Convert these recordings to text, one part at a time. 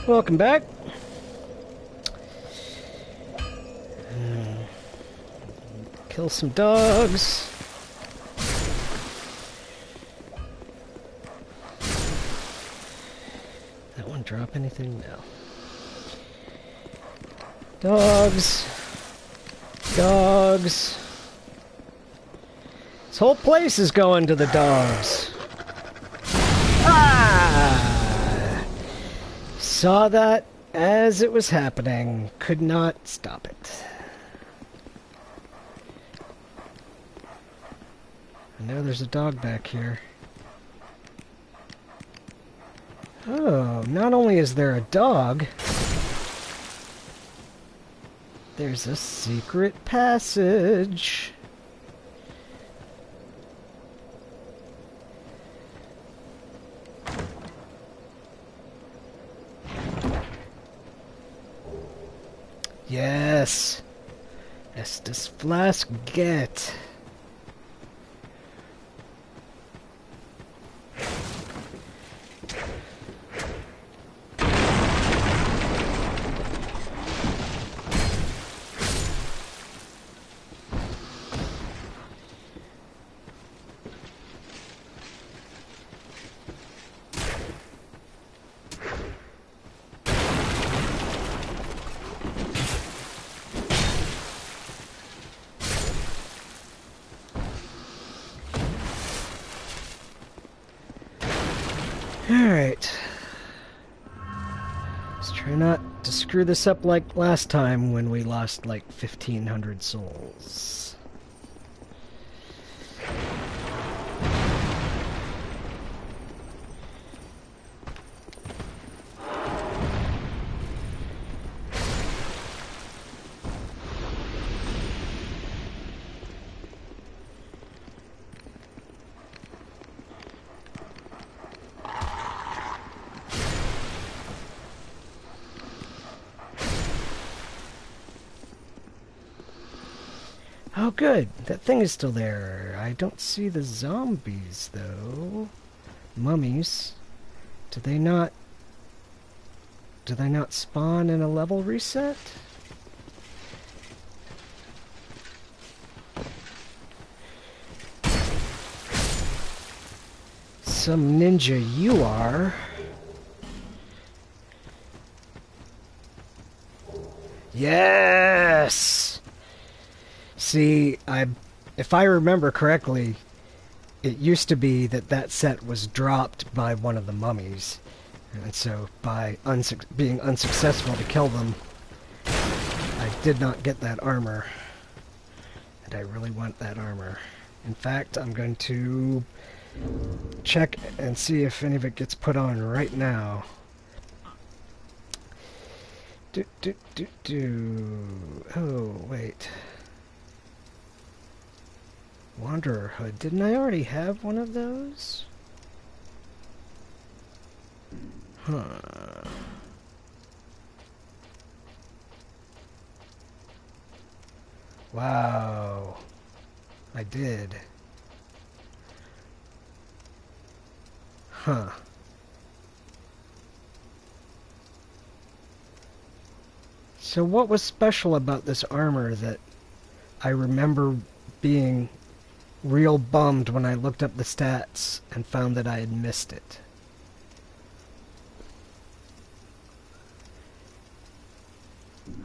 Welcome back. Kill some dogs. That one drop anything? No. Dogs. Dogs. This whole place is going to the dogs. Ah! Saw that as it was happening. Could not stop it. I know there's a dog back here. Oh, not only is there a dog, there's a secret passage. Yes. Estes Flask get. Alright. Let's try not to screw this up like last time when we lost like 1,500 souls. Oh good, that thing is still there. I don't see the zombies though. Mummies. Do they not spawn in a level reset? Some ninja you are. Yes! See, if I remember correctly, it used to be that set was dropped by one of the mummies. And so, by being unsuccessful to kill them, I did not get that armor. And I really want that armor. In fact, I'm going to check and see if any of it gets put on right now. Oh, wait. Wanderer Hood. Didn't I already have one of those? Huh. Wow. I did. Huh. So what was special about this armor that I remember being real bummed when I looked up the stats and found that I had missed it?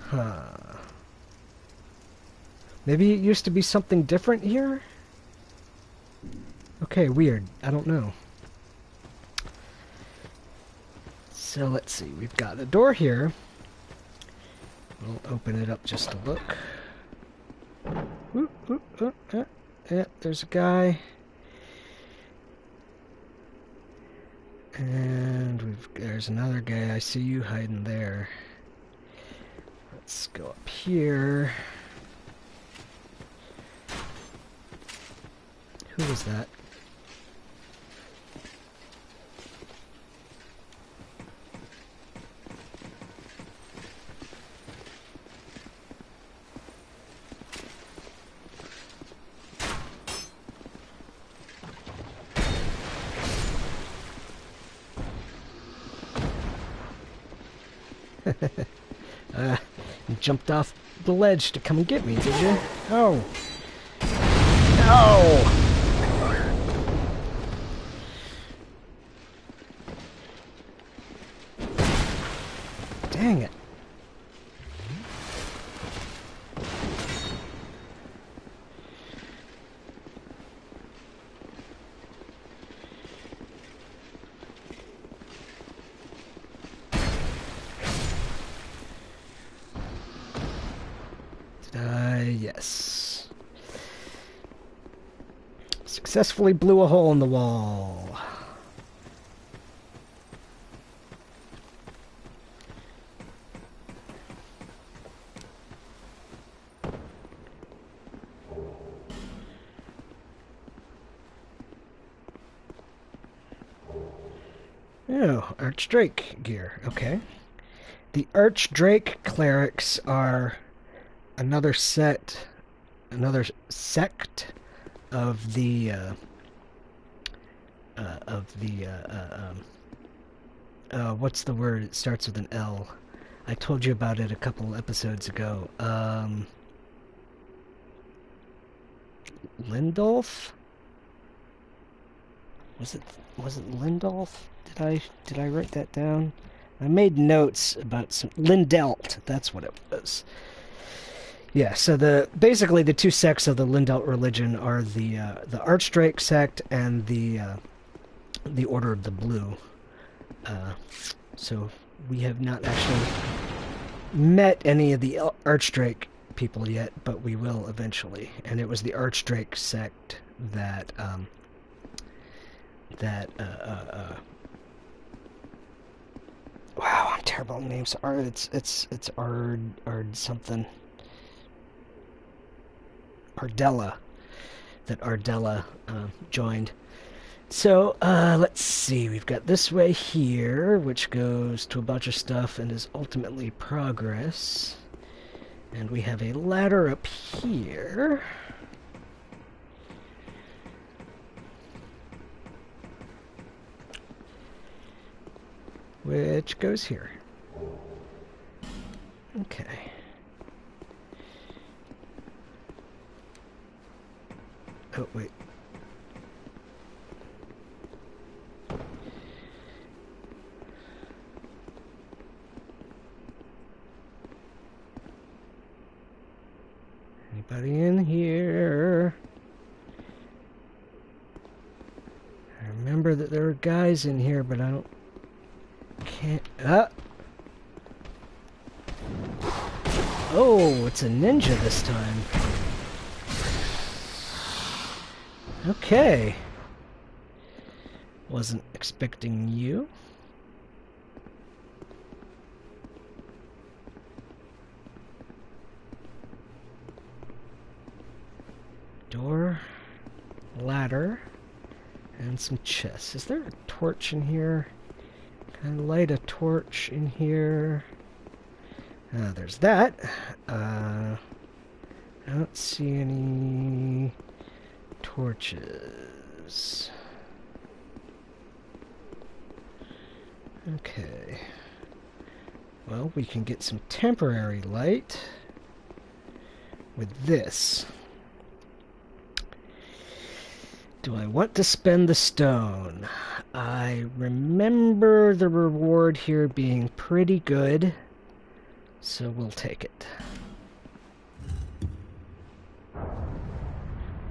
Huh. Maybe it used to be something different here? Okay, weird. I don't know. So let's see. We've got a door here. We'll open it up just to look. Yeah, there's a guy. And there's another guy. I see you hiding there. Let's go up here. Who was that? You jumped off the ledge to come and get me, did you? Oh. No! Dang it. Yes. Successfully blew a hole in the wall. Oh, Archdrake gear. Okay. The Archdrake clerics are another sect of the what's the word? It starts with an L. I told you about it a couple episodes ago. Lindolf? Was it Lindolf? Did I write that down? I made notes about some Lindelt. That's what it was. Yeah, so basically the two sects of the Lindelt religion are the Archdrake sect and the Order of the Blue. So we have not actually met any of the Archdrake people yet, but we will eventually. And it was the Archdrake sect that wow, I'm terrible at names. It's Ard something. Ardella, that Ardella joined. So, let's see, we've got this way here, which goes to a bunch of stuff and is ultimately progress. And we have a ladder up here. Which goes here. Okay. Oh, wait. Anybody in here? I remember that there were guys in here, but I can't... Oh, it's a ninja this time. Okay. Wasn't expecting you. Door, ladder, and some chests. Is there a torch in here? Can I light a torch in here? There's that. I don't see any torches. Okay. Well, we can get some temporary light with this. Do I want to spend the stone? I remember the reward here being pretty good, so we'll take it.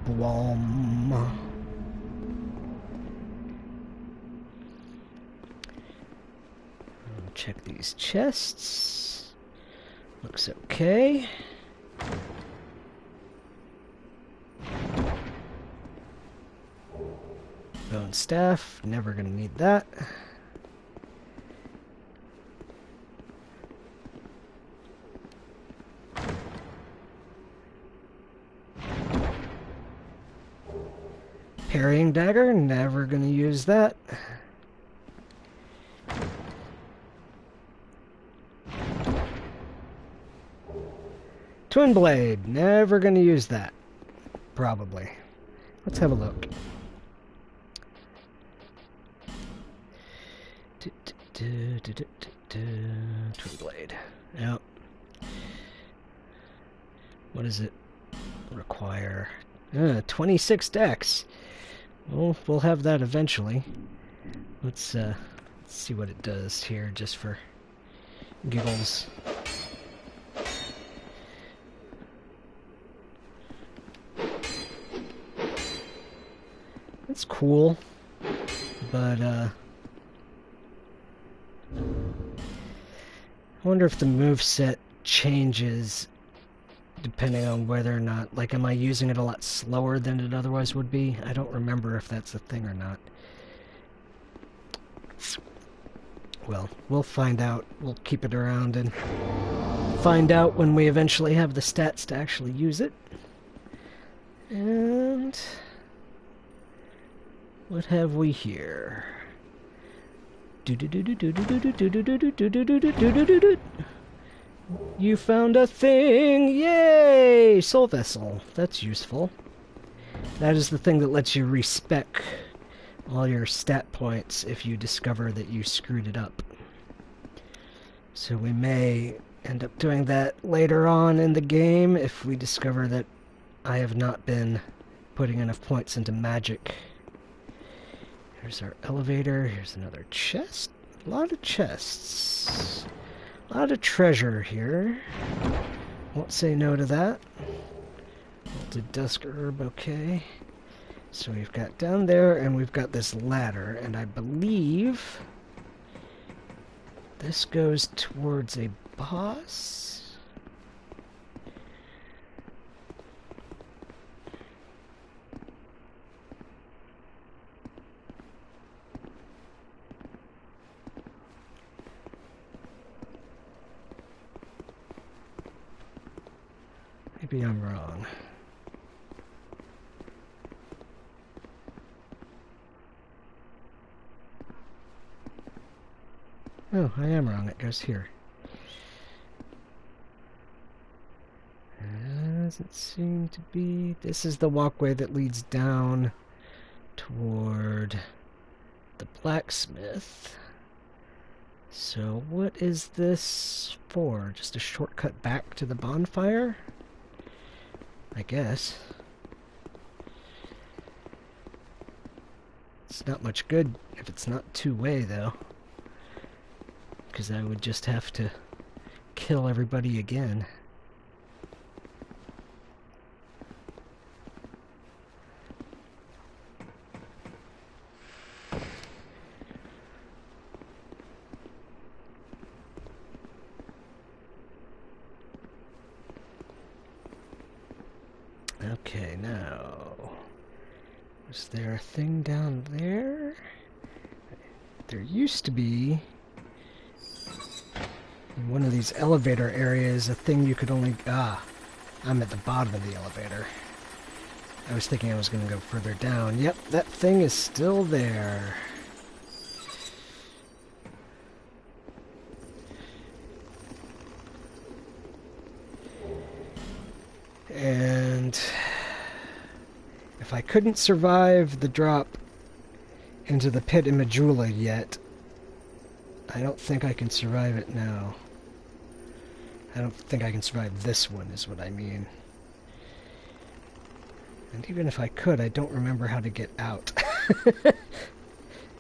Blom. Check these chests. Looks okay. Bone staff, never gonna need that. Parrying dagger, never gonna use that. Twin blade, never gonna use that. Probably. Let's have a look. Twin blade. Yep. What does it require? 26 decks. Well, we'll have that eventually. Let's see what it does here, just for giggles. It's cool, but I wonder if the moveset changes depending on whether or not, like, am I using it a lot slower than it otherwise would be? I don't remember if that's a thing or not. Well, we'll find out. We'll keep it around and find out when we eventually have the stats to actually use it. And what have we here? You found a thing! Yay! Soul Vessel. That's useful. That is the thing that lets you respec all your stat points if you discover that you screwed it up. So we may end up doing that later on in the game if we discover that I have not been putting enough points into magic. Here's our elevator. Here's another chest. A lot of chests. A lot of treasure here. Won't say no to that. Wilted Dusk Herb, okay. So we've got down there, and we've got this ladder, and I believe this goes towards a boss? Maybe I'm wrong. Oh, I am wrong. It goes here. Doesn't seem to be... This is the walkway that leads down toward the blacksmith. So what is this for? Just a shortcut back to the bonfire? I guess. It's not much good if it's not two-way, though. Because I would just have to kill everybody again. Okay, now... Was there a thing down there? There used to be... in one of these elevator areas, a thing you could only... I'm at the bottom of the elevator. I was thinking I was going to go further down. Yep, that thing is still there. And if I couldn't survive the drop into the pit in Majula yet, I don't think I can survive it now. I don't think I can survive this one, is what I mean. And even if I could, I don't remember how to get out.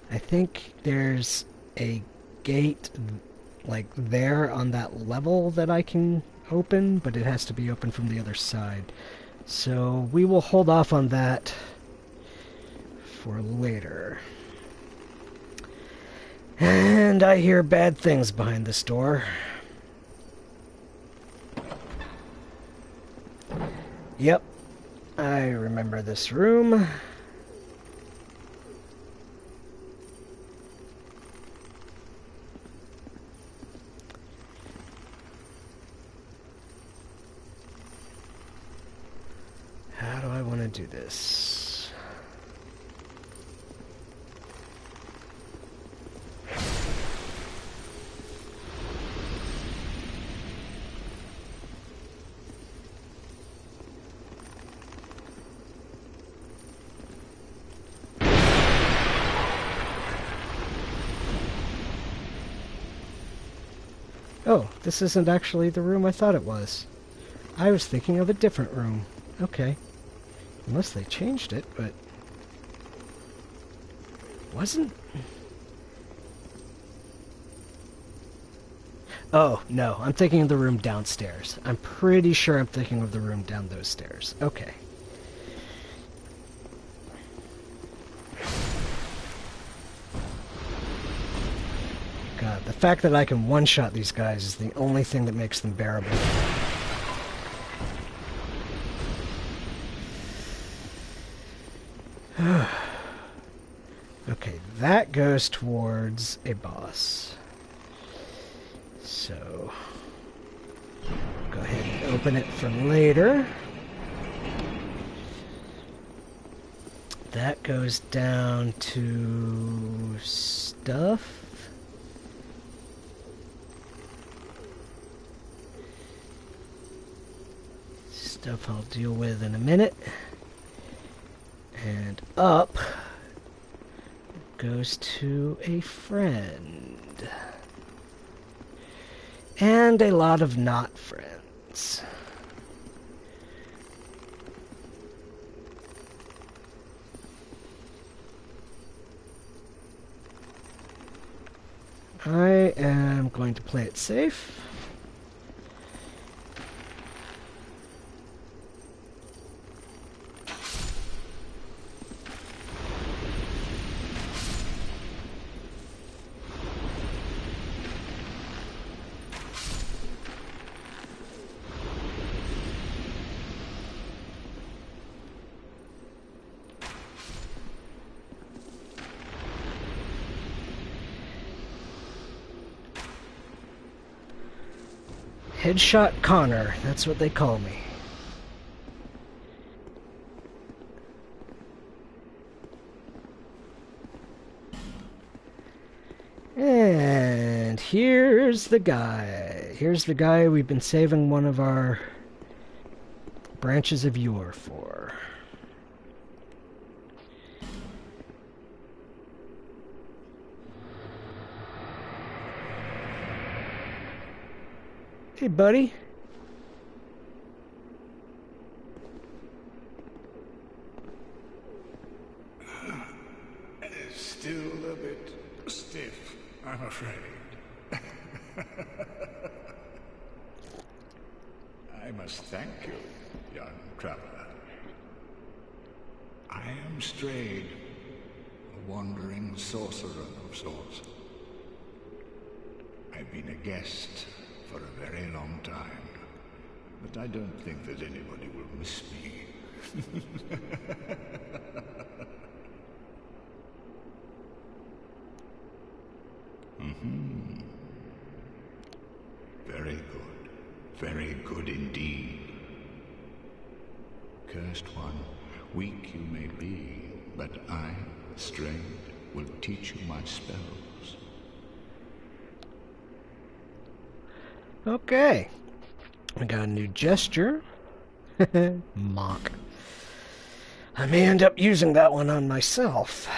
I think there's a gate, like, there on that level that I can open, but it has to be open from the other side. So we will hold off on that for later. And I hear bad things behind this door. Yep, I remember this room. How do I want to do this? Oh, this isn't actually the room I thought it was. I was thinking of a different room. Okay. Unless they changed it, but... Wasn't... Oh, no. I'm thinking of the room downstairs. I'm pretty sure I'm thinking of the room down those stairs. Okay. God, the fact that I can one-shot these guys is the only thing that makes them bearable. Okay, that goes towards a boss. So, go ahead and open it for later. That goes down to stuff. Stuff I'll deal with in a minute. And up goes to a friend. And a lot of not friends. I am going to play it safe. Headshot Connor, that's what they call me. And here's the guy. Here's the guy we've been saving one of our branches of yore for. Hey, buddy. Still a bit stiff, I'm afraid. I must thank you, young traveler. I am Strayed, a wandering sorcerer of sorts. I've been a guest for a very long time, but I don't think that anybody will miss me. Very good indeed. Cursed one, weak you may be, but I, Strayed, will teach you my spells. Okay. I got a new gesture. Mock. I may end up using that one on myself,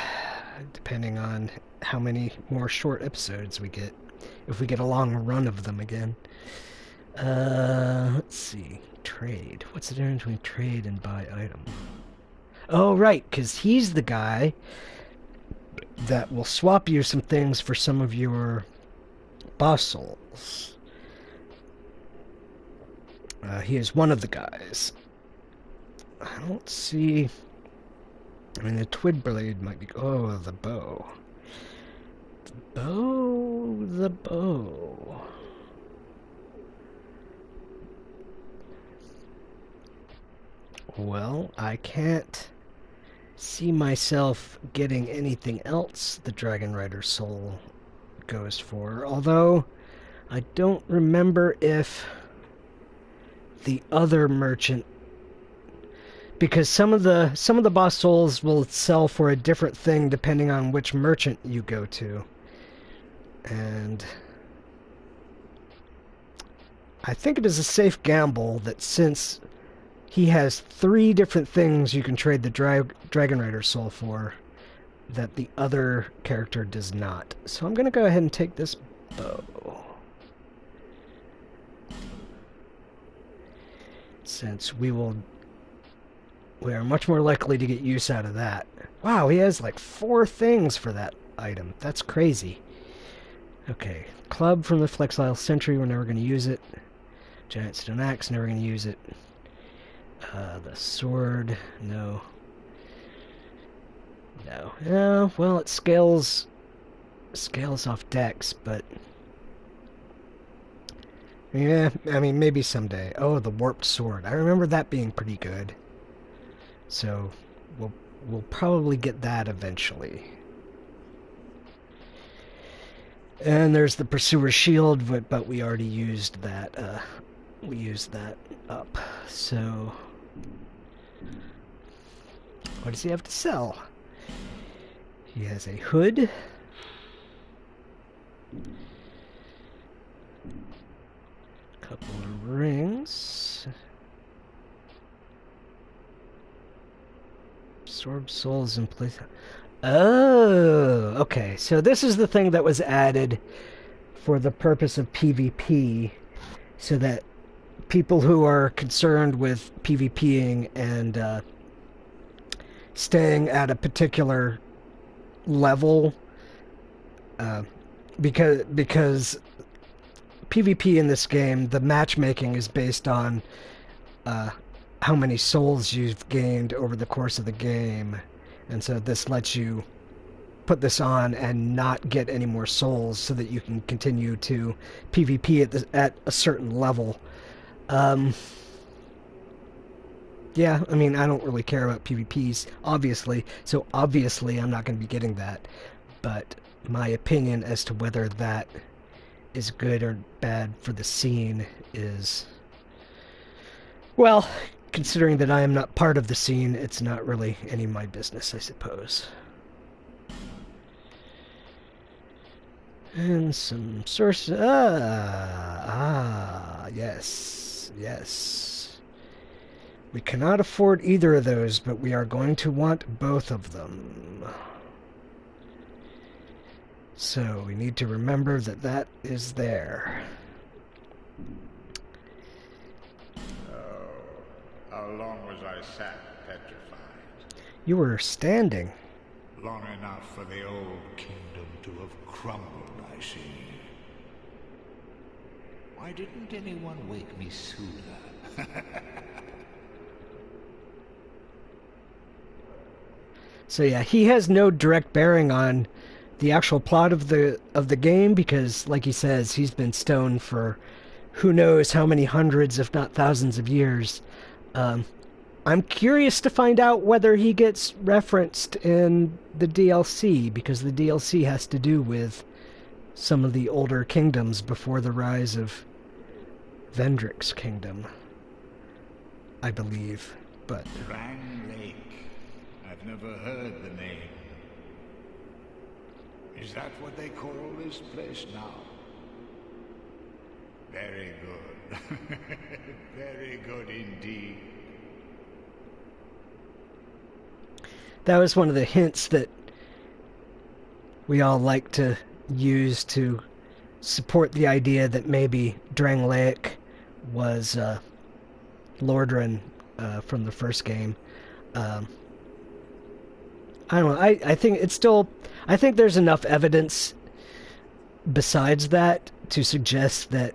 depending on how many more short episodes we get. If we get a long run of them again. Let's see. Trade. What's the difference between trade and buy item? Oh, right, because he's the guy that will swap you some things for some of your boss souls. He is one of the guys. I don't see... I mean, the twig blade might be... Oh, the bow. The bow. Well, I can't see myself getting anything else the Dragon Rider soul goes for, although I don't remember if the other merchant, because some of the boss souls will sell for a different thing depending on which merchant you go to. And I think it is a safe gamble that since he has 3 different things you can trade the Dragon Rider soul for, that the other character does not. So I'm going to go ahead and take this bow. since we are much more likely to get use out of that. Wow, he has like 4 things for that item. That's crazy. Okay, club from the Flexile Sentry, we're never going to use it. Giant Stone Axe, never going to use it. The sword, no. No. Yeah, well, it scales off dex, but yeah, I mean, maybe someday. Oh, the warped sword. I remember that being pretty good. So, we'll probably get that eventually. And there's the Pursuer's Shield, but we already used that. We used that up. So, what does he have to sell? He has a hood. Couple of rings. Absorb souls in place. Oh, okay. So this is the thing that was added for the purpose of PvP, so that people who are concerned with PvPing and staying at a particular level, because PvP in this game, the matchmaking is based on how many souls you've gained over the course of the game, and so this lets you put this on and not get any more souls so that you can continue to PvP at a certain level. Yeah, I mean, I don't really care about PvPs, obviously, so obviously I'm not going to be getting that, but my opinion as to whether that is good or bad for the scene is, well, considering that I am not part of the scene, it's not really any of my business, I suppose. And some sources. Yes, yes. We cannot afford either of those, but we are going to want both of them. So we need to remember that that is there. Oh, how long was I sat petrified? You were standing. Long enough for the old kingdom to have crumbled, I see. Why didn't anyone wake me sooner? So yeah, he has no direct bearing on the actual plot of the game, because, like he says, he's been stoned for who knows how many hundreds, if not thousands, of years. I'm curious to find out whether he gets referenced in the DLC, because the DLC has to do with some of the older kingdoms before the rise of Vendrick's kingdom, I believe. But Drang Lake. I've never heard the name. Is that what they call this place now? Very good. Very good indeed. that was one of the hints that we all like to use to support the idea that maybe Drangleic was Lordran from the first game. I don't know. I think it's still. I think there's enough evidence besides that to suggest that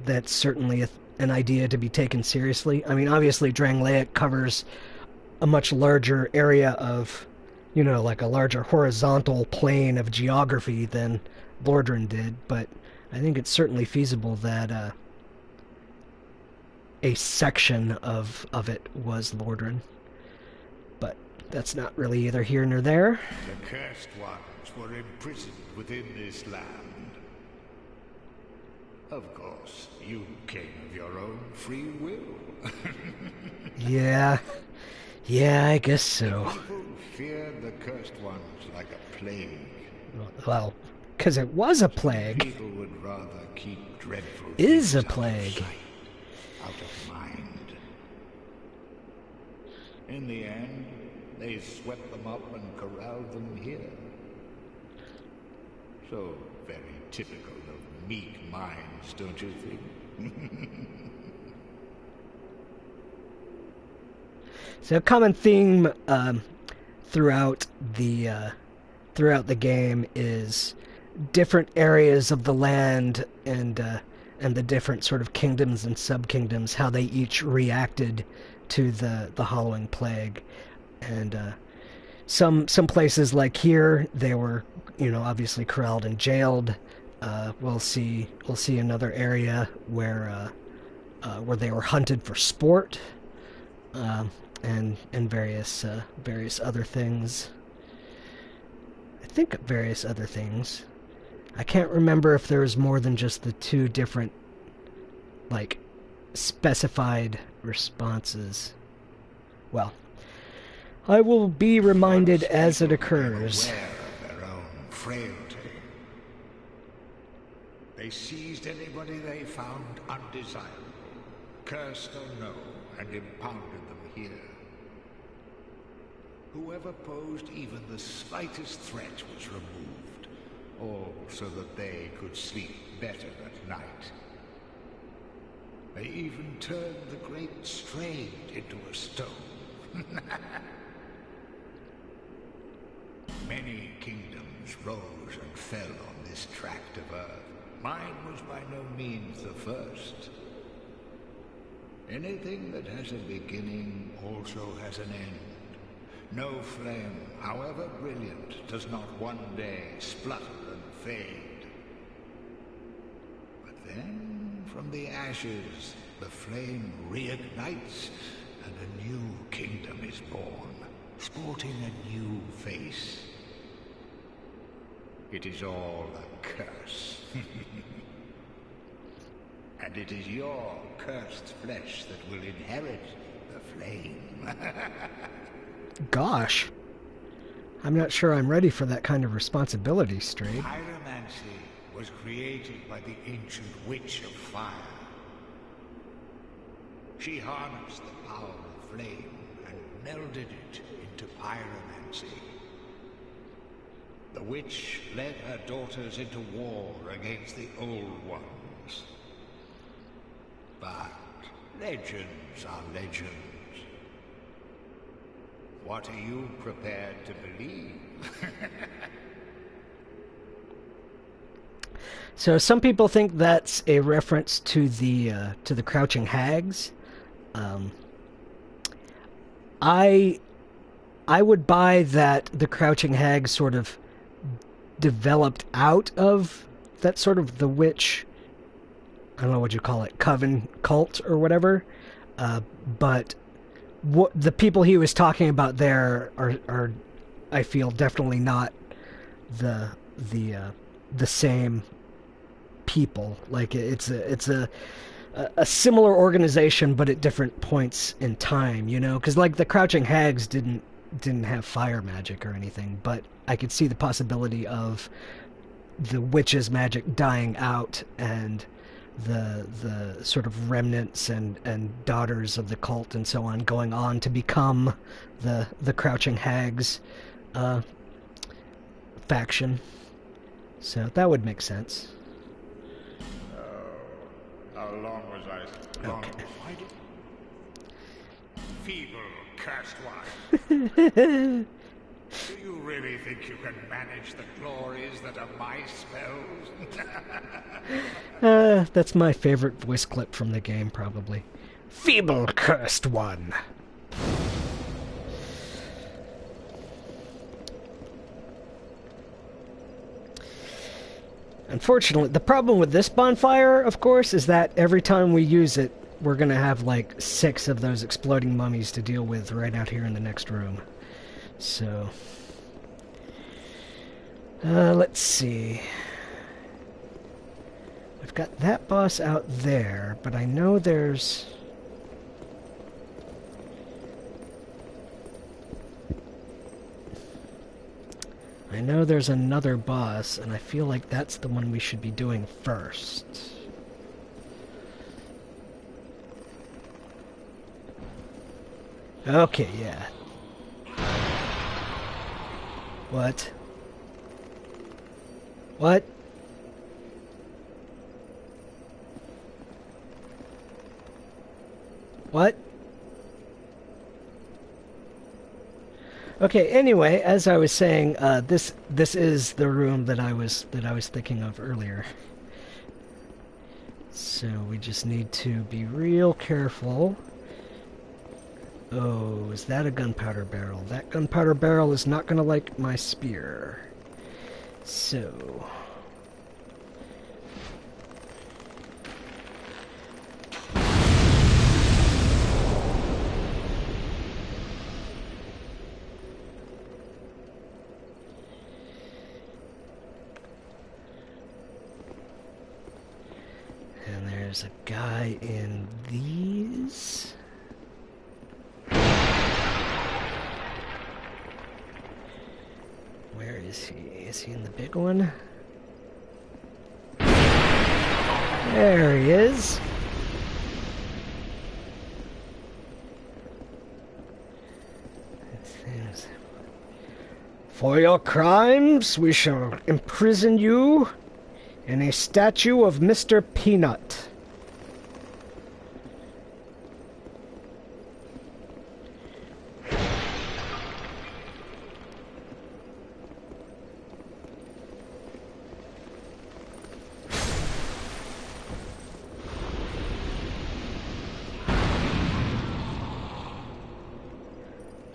that's certainly an idea to be taken seriously. I mean, obviously, Drangleic covers a much larger area of, like a larger horizontal plane of geography than Lordran did, but I think it's certainly feasible that a section of it was Lordran. But that's not really either here nor there. The cursed ones were imprisoned within this land. Of course, you came of your own free will. Yeah, I guess so. People feared the cursed ones like a plague. Well, because it was a plague. People would rather keep dreadful Is a things plague. out of sight, out of mind. In the end, they swept them up and corralled them here. So very typical of meek minds, don't you think? So a common theme throughout the throughout the game is different areas of the land and the different sort of kingdoms and sub-kingdoms, how they each reacted to the Hollowing Plague. And some places like here, they were, you know, obviously corralled and jailed. We'll see another area where they were hunted for sport, and various other things. I think various other things. I can't remember if there was more than just the two different, like, specified responses. Well, I will be reminded as it occurs. Aware of their own frailty. They seized anybody they found undesirable, cursed or no, and impounded them here. Whoever posed even the slightest threat was removed, all so that they could sleep better at night. They even turned the great Strayed into a stone. Many kingdoms rose and fell on this tract of earth. Mine was by no means the first. Anything that has a beginning also has an end. No flame, however brilliant, does not one day splutter and fade. But then, from the ashes, the flame reignites, and a new kingdom is born, sporting a new face. It is all a curse. And it is your cursed flesh that will inherit the flame. Gosh. I'm not sure I'm ready for that kind of responsibility, Strayed. Pyromancy was created by the ancient witch of fire. She harnessed the power of flame and melded it into pyromancy. The witch led her daughters into war against the Old Ones. But legends are legends. What are you prepared to believe? So some people think that's a reference to the Crouching Hags. I would buy that the Crouching Hags sort of developed out of that sort of the witch, I don't know what you call it, coven cult or whatever. But what the people he was talking about there are I feel definitely not the same people. Like it's a similar organization, but at different points in time, you know, because like the Crouching Hags didn't have fire magic or anything, but I could see the possibility of the witch's magic dying out and the sort of remnants and daughters of the cult and so on going on to become the Crouching Hags faction. So that would make sense. How long was I gone? Okay. Feeble, cursed one. Do you really think you can manage the glories that are my spells? That's my favorite voice clip from the game, probably. Feeble, cursed one. Unfortunately, the problem with this bonfire, of course, is that every time we use it, we're gonna have like 6 of those exploding mummies to deal with right out here in the next room. So, let's see. We've got that boss out there, but I know there's... I know there's another boss, and I feel like that's the one we should be doing first. Okay, yeah. What? What? What? Okay. Anyway, as I was saying, this is the room that I was thinking of earlier. So we just need to be real careful. Oh, is that a gunpowder barrel? That gunpowder barrel is not gonna like my spear. So... And there's a guy in these. Where is he? Is he in the big one? There he is. For your crimes, we shall imprison you in a statue of Mr. Peanut.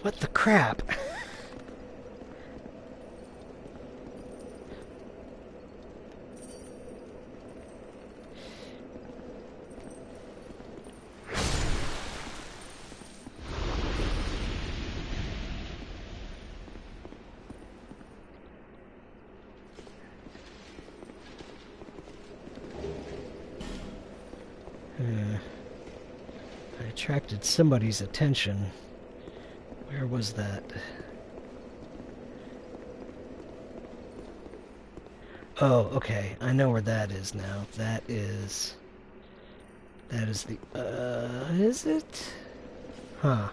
What the crap? I attracted somebody's attention. Where was that? Oh, okay. I know where that is now. That is the... is it? Huh.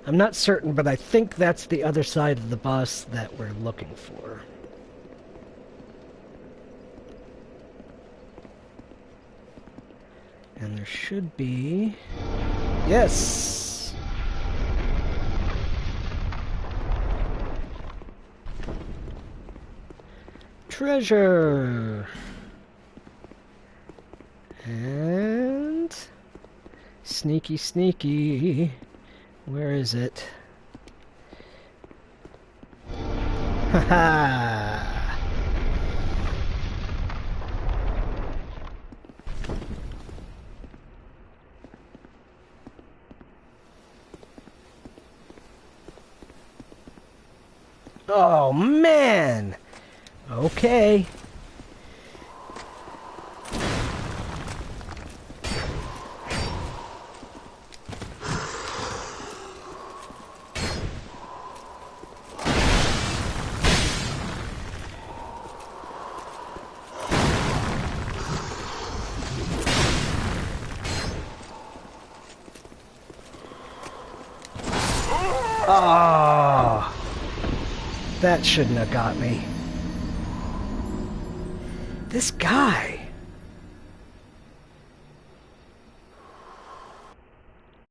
I'm not certain, but I think that's the other side of the boss that we're looking for. And there should be... Yes! Treasure! And... Sneaky, sneaky. Where is it? Haha! Oh, man! Okay. Oh, that shouldn't have got me. This guy.